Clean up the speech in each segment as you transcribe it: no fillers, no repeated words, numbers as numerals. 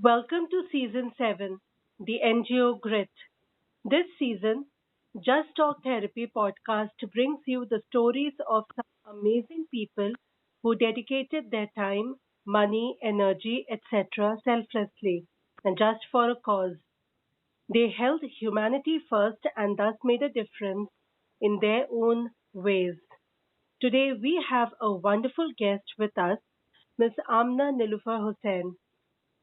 Welcome to Season 7, the NGO Grit. This season, Just Talk Therapy podcast brings you the stories of some amazing people who dedicated their time, money, energy, etc. selflessly and just for a cause. They held humanity first and thus made a difference in their own ways. Today, we have a wonderful guest with us, Miss Amna Niloufer Hussain.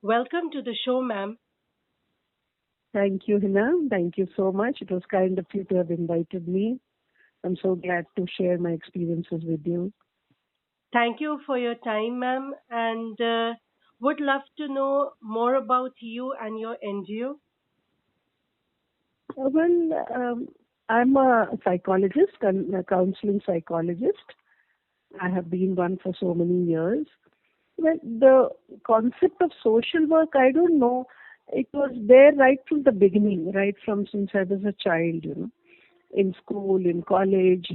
Welcome to the show, ma'am. Thank you, Hina. Thank you so much. It was kind of you to have invited me. I'm so glad to share my experiences with you. Thank you for your time, ma'am, and would love to know more about you and your NGO. Well, I'm a psychologist, a counseling psychologist. I have been one for so many years. Well, the concept of social work, I don't know. It was there right from the beginning, right from since I was a child. In school, in college.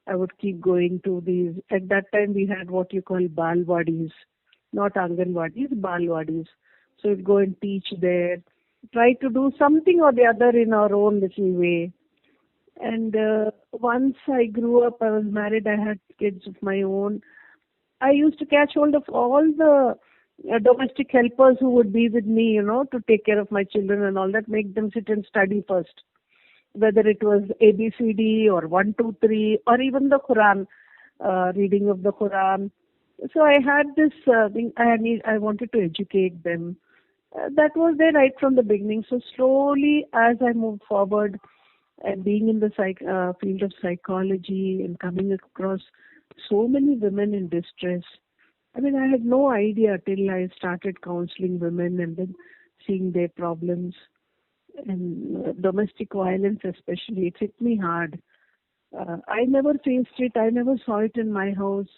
I would keep going to these. At that time, we had what you call balwadis, not anganwadis, balwadis. So we'd go and teach there, try to do something or the other in our own little way. And once I grew up, I was married, I had kids of my own. I used to catch hold of all the domestic helpers who would be with me, to take care of my children and all that, make them sit and study first, whether it was ABCD or 1, 2, 3, or even the Quran, reading of the Quran. So I had this thing. I wanted to educate them. That was there right from the beginning. So slowly, as I moved forward and being in the field of psychology and coming across so many women in distress, I mean, I had no idea till I started counseling women and then seeing their problems and domestic violence especially. It hit me hard. I never faced it. I never saw it in my house,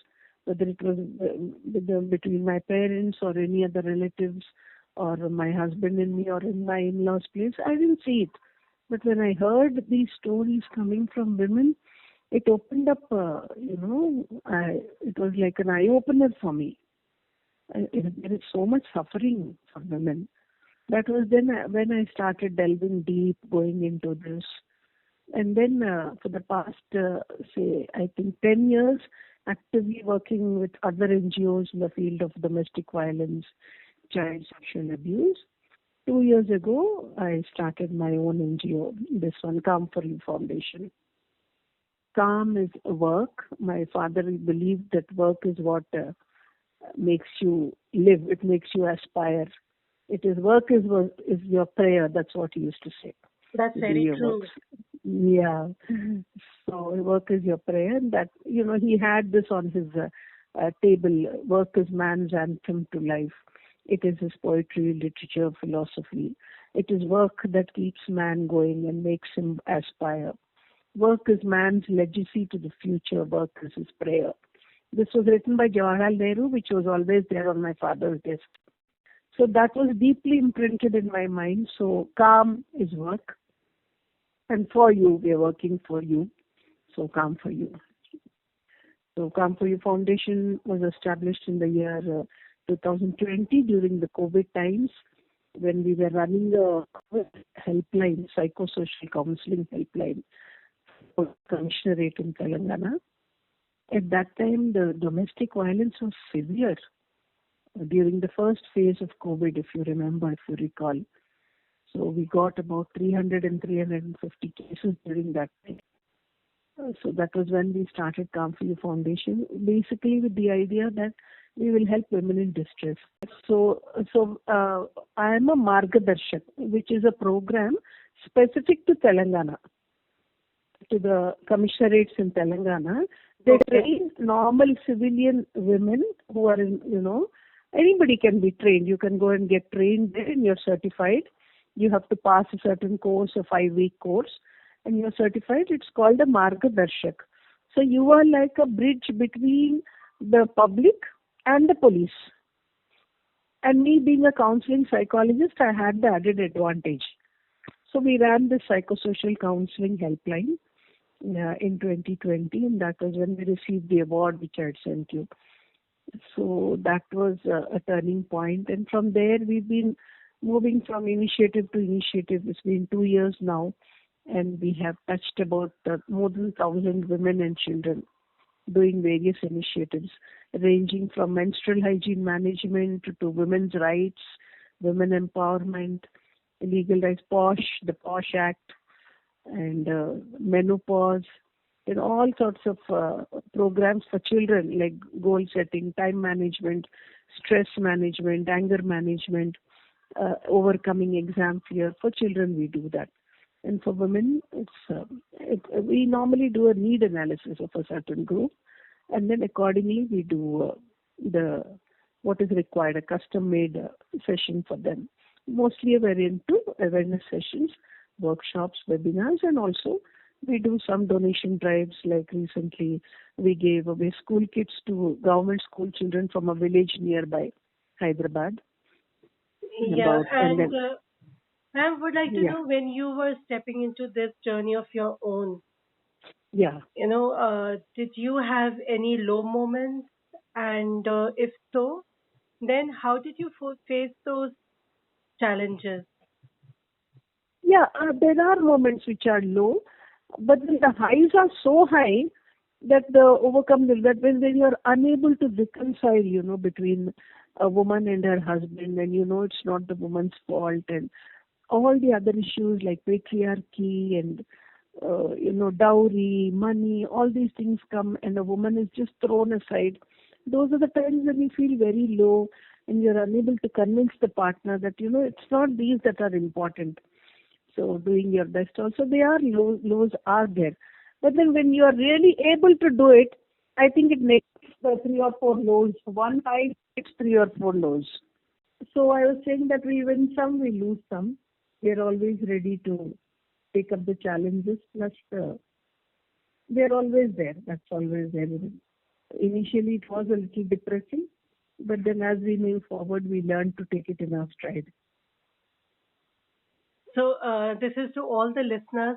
whether it was between my parents or any other relatives or my husband and me or in my in-laws' place. I didn't see it. But when I heard these stories coming from women, it opened up, it was like an eye-opener for me. There is so much suffering for women. That was then when I started delving deep, going into this. And then for the past, I think 10 years, actively working with other NGOs in the field of domestic violence, child sexual abuse. 2 years ago, I started my own NGO, this one, Kaam4U Foundation. Calm is work. My father believed that work is what makes you live. It makes you aspire. It is work is your prayer. That's what he used to say. That's Do very your true. works. Yeah. So work is your prayer. And that he had this on his table. Work is man's anthem to life. It is his poetry, literature, philosophy. It is work that keeps man going and makes him aspire. Work is man's legacy to the future. Work is his prayer. This was written by Jawaharlal Nehru, which was always there on my father's desk. So that was deeply imprinted in my mind. So calm is work. And for you, we are working for you. So Kaam4U. So Kaam4U Foundation was established in the year 2020 during the COVID times when we were running a helpline, psychosocial counseling helpline for Commissionerate in Telangana. At that time, the domestic violence was severe during the first phase of COVID, if you remember, if you recall. So we got about 300 and 350 cases during that time. So that was when we started Kaam4U Foundation, basically with the idea that we will help women in distress. So I am a Margadarshak, which is a program specific to Telangana, to the commissionerates in Telangana. They train normal civilian women who are anybody can be trained. You can go and get trained there and you're certified. You have to pass a certain course, a 5-week course, and you're certified. It's called a Margadarshak. So you are like a bridge between the public and the police. And me being a counseling psychologist, I had the added advantage. So we ran the psychosocial counseling helpline in 2020, and that was when we received the award which I had sent you. So that was a turning point. And from there, we've been moving from initiative to initiative. It's been 2 years now, and we have touched about more than 1,000 women and children doing various initiatives ranging from menstrual hygiene management to women's rights, women empowerment, legal rights, the POSH Act, and menopause, and all sorts of programs for children like goal setting, time management, stress management, anger management, overcoming exam fear. For children, we do that. And for women, we normally do a need analysis of a certain group, and then accordingly we do the what is required, a custom-made session for them. Mostly we're into awareness sessions, workshops, webinars, and also we do some donation drives. Like recently, we gave away school kits to government school children from a village nearby Hyderabad. Yeah, and ma'am, would like to know when you were stepping into this journey of your own, Yeah. did you have any low moments? And if so, then how did you face those challenges? Yeah, there are moments which are low, but then the highs are so high that that when you are unable to reconcile, between a woman and her husband, and it's not the woman's fault, and all the other issues like patriarchy and dowry, money, all these things come, and a woman is just thrown aside. Those are the times when you feel very low, and you're unable to convince the partner that it's not these that are important. So doing your best also, lows are there. But then when you are really able to do it, I think it makes the 3 or 4 lows. One high makes 3 or 4 lows. So I was saying that we win some, we lose some. We are always ready to take up the challenges. Plus, they are always there. That's always there. Initially, it was a little depressing, but then as we move forward, we learn to take it in our stride. So this is to all the listeners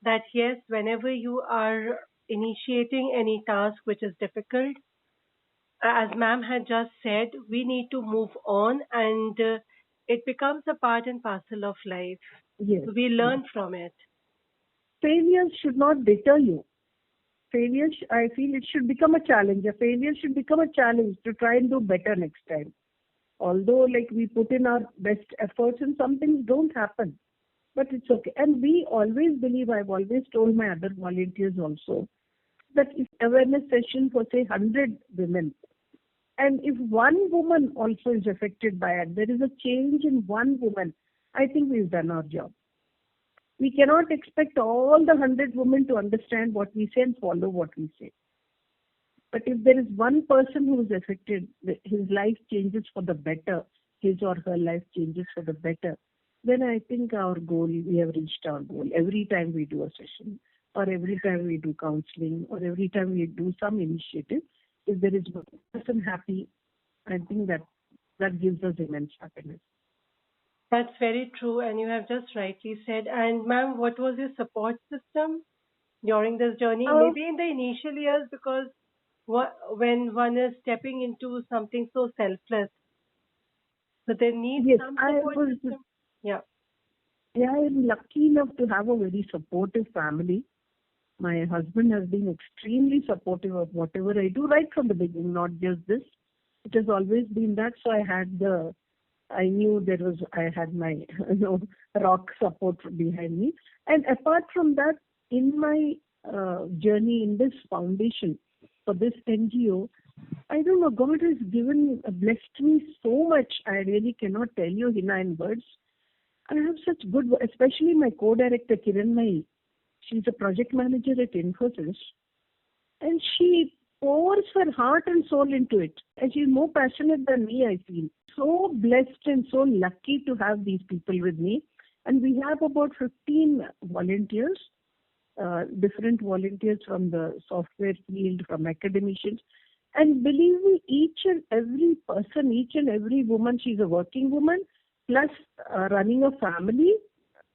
that yes, whenever you are initiating any task which is difficult, as ma'am had just said, we need to move on, and it becomes a part and parcel of life. Yes. We learn from it. Failures should not deter you. Failure, I feel it should become a challenge. A failure should become a challenge to try and do better next time. Although, like, we put in our best efforts and some things don't happen, but it's okay. And we always believe, I've always told my other volunteers also, that if awareness session for say 100 women, and if one woman also is affected by it, there is a change in one woman, I think we've done our job. We cannot expect all the 100 women to understand what we say and follow what we say. But if there is one person who is affected, his life changes for the better, his or her life changes for the better, then I think we have reached our goal. Every time we do a session, or every time we do counseling, or every time we do some initiative, if there is one person happy, I think that gives us immense happiness. That's very true, and you have just rightly said. And ma'am, what was your support system during this journey? Maybe in the initial years, because when one is stepping into something so selfless, so there needs some support system. Yeah. Yeah, I'm lucky enough to have a very supportive family. My husband has been extremely supportive of whatever I do right from the beginning, not just this. It has always been that. So I had my rock support behind me. And apart from that, in my journey in this foundation for this NGO, I don't know, God has blessed me so much. I really cannot tell you, Hina, in words. I have such good, especially my co-director Kiran. She's a project manager at Infosys, and she pours her heart and soul into it. And she's more passionate than me, I feel. So blessed and so lucky to have these people with me. And we have about 15 volunteers, different volunteers from the software field, from academicians. And believe me, each and every person, each and every woman, she's a working woman, plus running a family,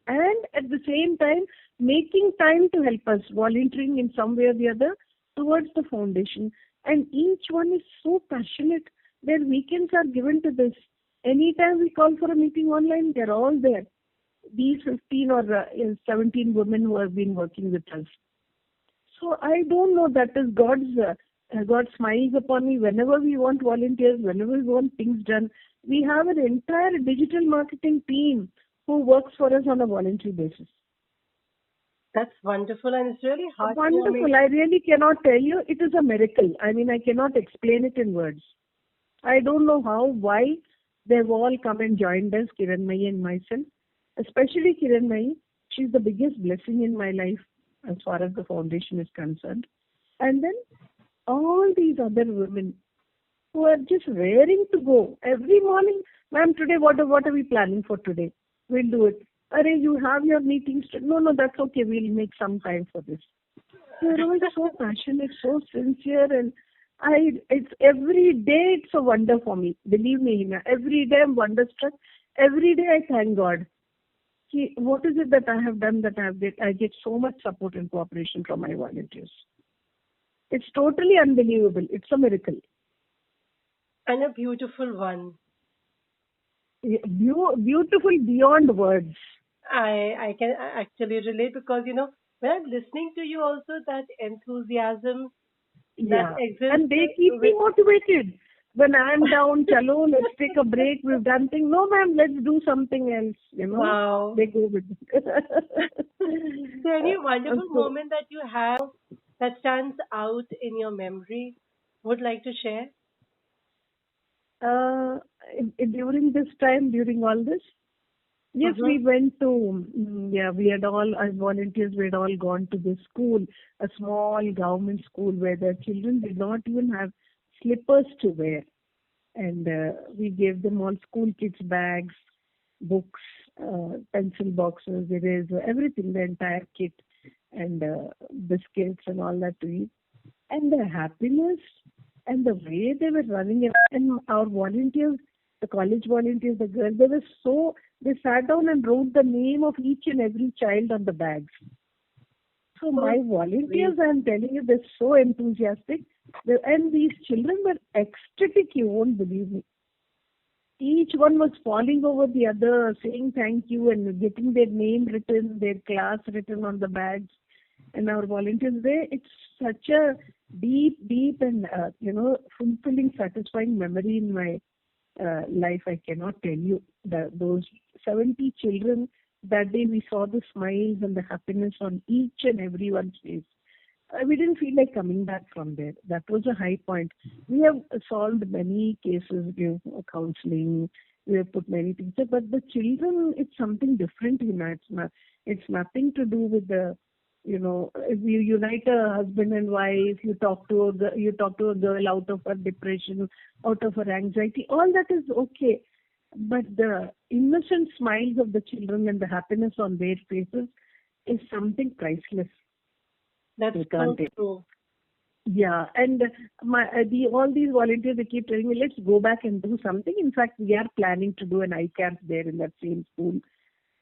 and at the same time making time to help us, volunteering in some way or the other towards the foundation. And each one is so passionate. Their weekends are given to this. Anytime we call for a meeting online, they're all there. These 15 or 17 women who have been working with us. So I don't know, that is God smiles upon me whenever we want volunteers, whenever we want things done. We have an entire digital marketing team who works for us on a voluntary basis. That's wonderful, and it's really heartwarming. Wonderful. I really cannot tell you. It is a miracle. I mean, I cannot explain it in words. I don't know how, why they've all come and joined us, Kiranmai and myself. Especially Kiranmai. She's the biggest blessing in my life as far as the foundation is concerned. And then all these other women who are just raring to go. Every morning, ma'am, today what are we planning for today? We'll do it. Arey, you have your meetings. No, that's okay. We'll make some time for this. They're always so passionate, so sincere, and it's every day it's a wonder for me. Believe me, Hina, every day I'm wonderstruck. Every day I thank God. What is it that I have done that I get so much support and cooperation from my volunteers? It's totally unbelievable. It's a miracle. And a beautiful one. Beautiful beyond words. I can actually relate because, when I'm listening to you also, that enthusiasm that Yeah. exists And they keep me with, motivated. When I'm down, chalo, let's take a break. We've done things. No, ma'am, let's do something else. wow. They go with it. So any wonderful So, moment that you have that stands out in your memory would like to share? uh, during this time, during all this, yes, Mm-hmm. we went to, we had all, as volunteers, we had all gone to this school, a small government school where the children did not even have slippers to wear. And we gave them all school kids bags, books, pencil boxes, eraser, everything, the entire kit, and biscuits and all that to eat. And the happiness and the way they were running it, and our volunteers, the college volunteers, the girls, they sat down and wrote the name of each and every child on the bags. So So my volunteers, sweet. I'm telling you, they're so enthusiastic. And these children were ecstatic, you won't believe me. Each one was falling over the other, saying thank you and getting their name written, their class written on the bags. And our volunteers there, it's such a deep and fulfilling, satisfying memory in my life. I cannot tell you that those 70 children, that day we saw the smiles and the happiness on each and everyone's face. We didn't feel like coming back from there. That was a high point. We have solved many cases, counseling, we have put many things there, but the children, it's something different. It's nothing to do with if you unite a husband and wife, you talk to a girl out of her depression, out of her anxiety, all that is okay. But the innocent smiles of the children and the happiness on their faces is something priceless. That's You so can't. true. Yeah, and all these volunteers, they keep telling me, let's go back and do something. In fact, we are planning to do an eye camp there in that same school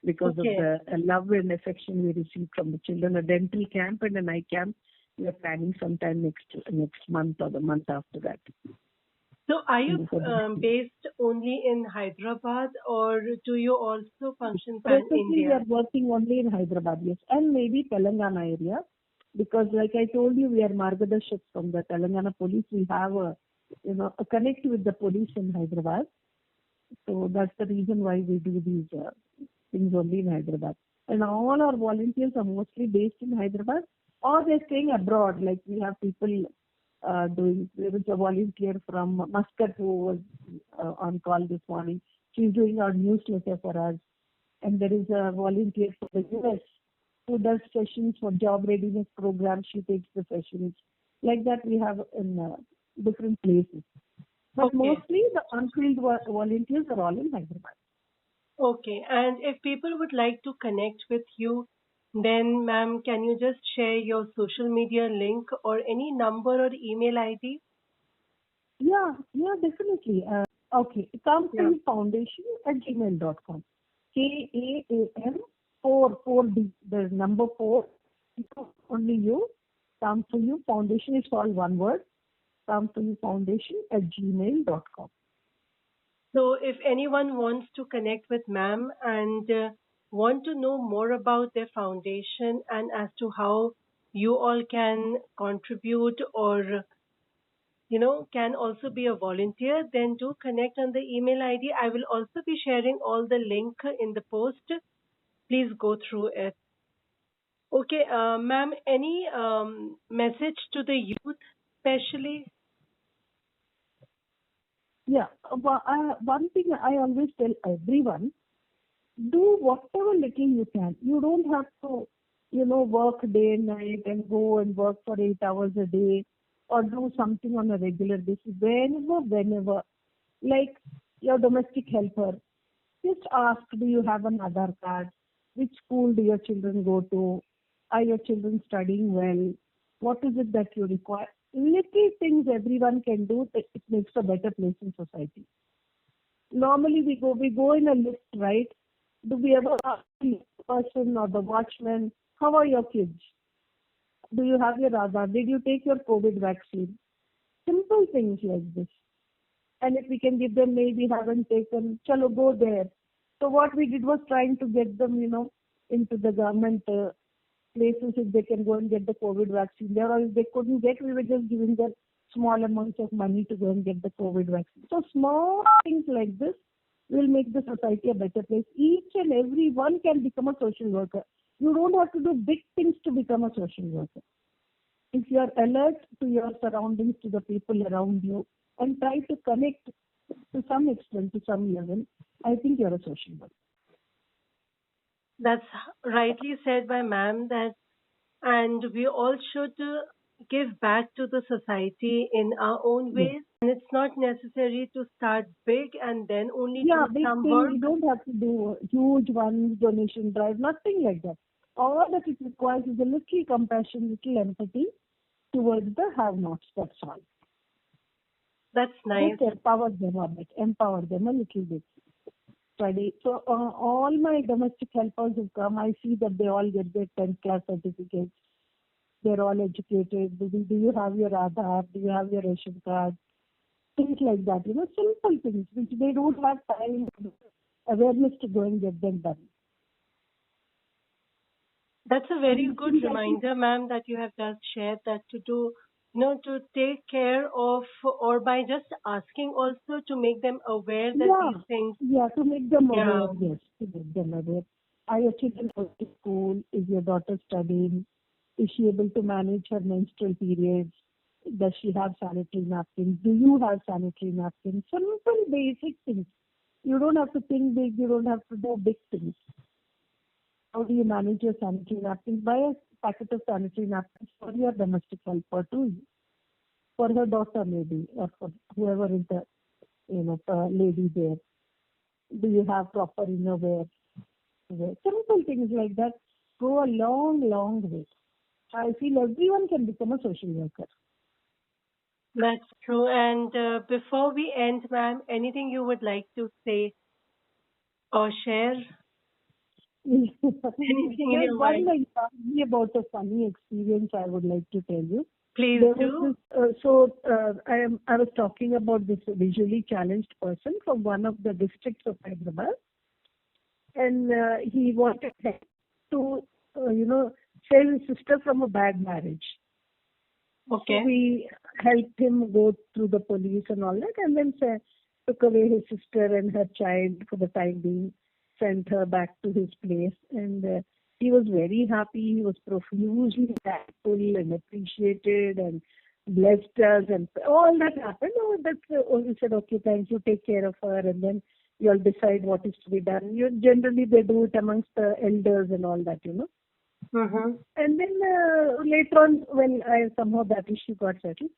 because of Okay. the love and affection we received from the children. A dental camp and an eye camp. We are planning sometime next month or the month after that. So are you Before the based only in Hyderabad or do you also function pan Presently, we India? are working only in Hyderabad, yes, and maybe Telangana area, because like I told you, we are Margadashak from the Telangana police. We have a connect with the police in Hyderabad. So that's the reason why we do these things only in Hyderabad. And all our volunteers are mostly based in Hyderabad or they're staying abroad. Like we have people there is a volunteer from Muscat who was on call this morning. She's doing our newsletter for us. And there is a volunteer from the US who does sessions for job readiness programs. She takes the sessions. Like that we have in different places. But Okay. mostly the unfilled volunteers are all in Hyderabad. Okay. And if people would like to connect with you, then ma'am, can you just share your social media link or any number or email ID? Yeah, definitely. Okay, Yeah. Kaam4U Foundation at gmail.com. KAAM 4D. There's number 4. Only you. Kaam4U Foundation is all one word. Kaam4U Foundation at gmail.com. So if anyone wants to connect with ma'am and want to know more about their foundation and as to how you all can contribute or can also be a volunteer, then do connect on the email ID. I will also be sharing all the link in the post. Please go through it. Okay, ma'am, any message to the youth, especially? Yeah, one thing I always tell everyone, do whatever little you can. You don't have to, work day and night and go and work for 8 hours a day or do something on a regular basis. Whenever, like your domestic helper, just ask, do you have an Aadhaar card? Which school do your children go to? Are your children studying well? What is it that you require? Little things everyone can do, it makes a better place in society. Normally we go in a lift, right? Do we ever ask the person or the watchman, how are your kids? Do you have your Aadhaar? Did you take your COVID vaccine? Simple things like this. And if we can give them, maybe haven't taken, chalo, go there. So what we did was trying to get them, into the government places if they can go and get the COVID vaccine there, or if they couldn't get, we were just giving them small amounts of money to go and get the COVID vaccine. So small things like this will make the society a better place. Each and every one can become a social worker. You don't have to do big things to become a social worker. If you are alert to your surroundings, to the people around you, and try to connect to some extent, to some level, I think you're a social worker. That's rightly said by ma'am that, and we all should give back to the society in our own Yes. ways. And it's not necessary to start big and then only Yeah, do big some thing, work. you don't have to do huge ones, donation drive, nothing like that. All that it requires is a little compassion, little empathy towards the have-nots, that's all. That's nice. Just empower them a little bit. Study. So all my domestic helpers who come, I see that they all get their 10th class certificates. They're all educated. Do you have your Aadhaar? Do you have your ration card? Things like that, simple things which they don't have time, awareness to go and get them done. That's a very And good things I think, reminder, ma'am, that you have just shared that to do, to take care of, or by just asking also to make them aware that yeah, these things, to make them yeah, aware, yes, to make them aware. Are your children going to school? Is your daughter studying? Is she able to manage her menstrual periods? Does she have sanitary napkins? Do you have sanitary napkins? Simple, basic things. You don't have to think big. You don't have to do big things. How do you manage your sanitary napkins? Buy a packet of sanitary napkins for your domestic helper too, for her daughter maybe, or for whoever is the lady there. Do you have proper innerwear? Simple things like that go a long, long way. I feel everyone can become a social worker. that's true. And before we end, ma'am, anything you would like to say or share? Anything in There's your one mind? example about a funny experience I would like to tell you. Please There was do. this. I was talking about this visually challenged person from one of the districts of Hyderabad, and he wanted help to, save his sister from a bad marriage. So Okay. we helped him go through the police and all that, and then took away his sister and her child for the time being, sent her back to his place, and he was very happy. He was profusely thankful and appreciated and blessed us, and all that happened. We said, okay, thank you, take care of her, and then you'll decide what is to be done. Generally, they do it amongst the elders and all that. Mm-hmm. And then later on, when somehow that issue got settled,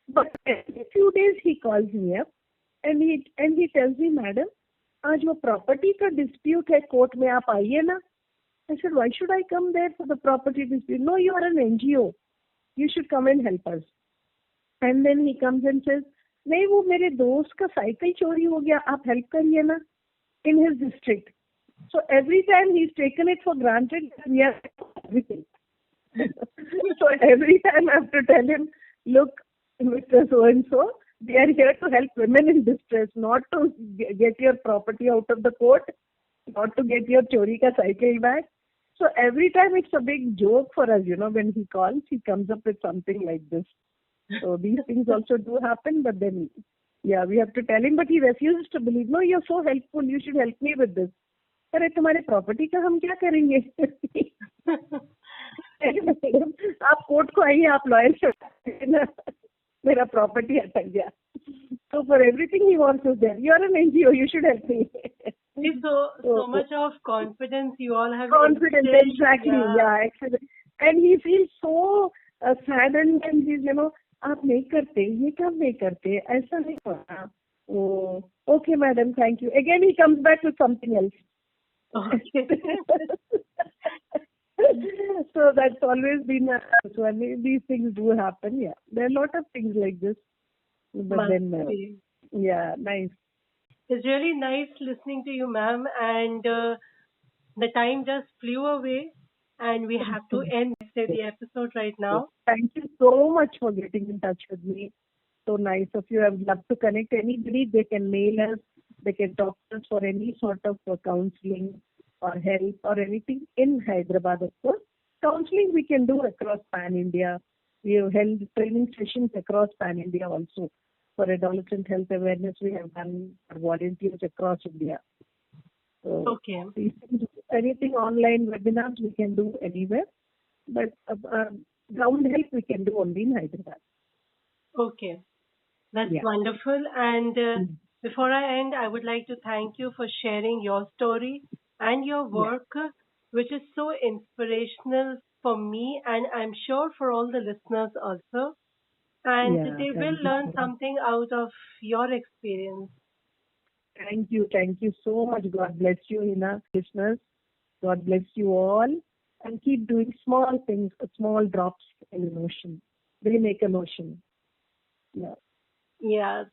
but in a few days he calls me up and he tells me, madam, आज वो property का dispute है court में आप आइए ना. I said, why should I come there for the property dispute? No, you are an NGO. You should come and help us. And then he comes and says, नहीं वो मेरे दोस्त का साइकिल चोरी हो गया, आप help करिए ना, in his district. So every time he's taken it for granted that we are everything. So every time I have to tell him, look, Mr. So and so, They are here to help women in distress, not to get your property out of the court, not to get your chori ka cycle back. So every time it's a big joke for us, when he calls, he comes up with something like this. So these things also do happen, but then, yeah, we have to tell him, but he refuses to believe. No, you're so helpful, you should help me with this. अरे तुम्हारे property का हम क्या करेंगे? Madam आप court को आइए, आप लॉयर से ना मेरा प्रॉपर्टी अटक गया. So for everything he wants is there. You are an NGO, you should help me. So much of confidence you all have. Confidence, exactly. Yeah, actually. And he feels so saddened, and he's, आप नहीं करते, ये काम नहीं करते, ऐसा नहीं करना. Oh, okay, madam, thank you. Again, he comes back with something else. Okay. So that's always been so I mean, these things do happen. Yeah, there are a lot of things like this. But then, yeah, nice. It's really nice listening to you, ma'am. And the time just flew away, and we have to end the episode right now. Thank you so much for getting in touch with me. So nice of you. I would love to connect anybody. They can mail us. They can talk to us for any sort of counseling or help or anything in Hyderabad, of course. Counseling we can do across Pan India. We have held training sessions across Pan India also. For adolescent health awareness, we have done for volunteers across India. So Okay. anything online webinars we can do anywhere, but ground help we can do only in Hyderabad. Okay. That's wonderful. And before I end, I would like to thank you for sharing your story and your work, which is so inspirational for me, and I'm sure for all the listeners also. And they will learn something out of your experience. Thank you so much. God bless you, Hina. Listeners, God bless you all, and keep doing small things, small drops in an ocean. They make an ocean. Yeah.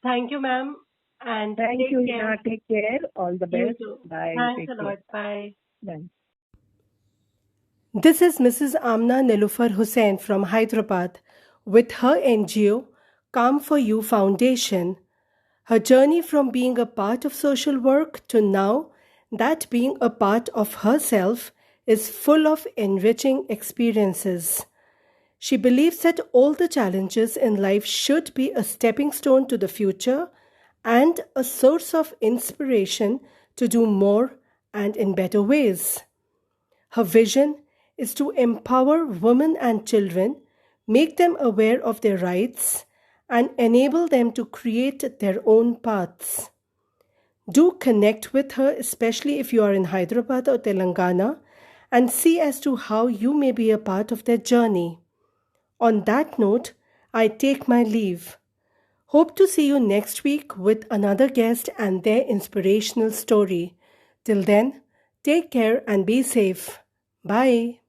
Thank you, ma'am. And thank you, Hina. Take care. All the best. You too. Bye. Thanks a lot. Bye. Bye. This is Mrs Amina Niloufer Hussain from Hyderabad with her NGO, Kaam4U Foundation. Her journey from being a part of social work to now that being a part of herself is full of enriching experiences. She believes that all the challenges in life should be a stepping stone to the future and a source of inspiration to do more and in better ways. Her vision is to empower women and children, make them aware of their rights, and enable them to create their own paths. Do connect with her, especially if you are in Hyderabad or Telangana, and see as to how you may be a part of their journey. On that note, I take my leave. Hope to see you next week with another guest and their inspirational story. Till then, take care and be safe. Bye.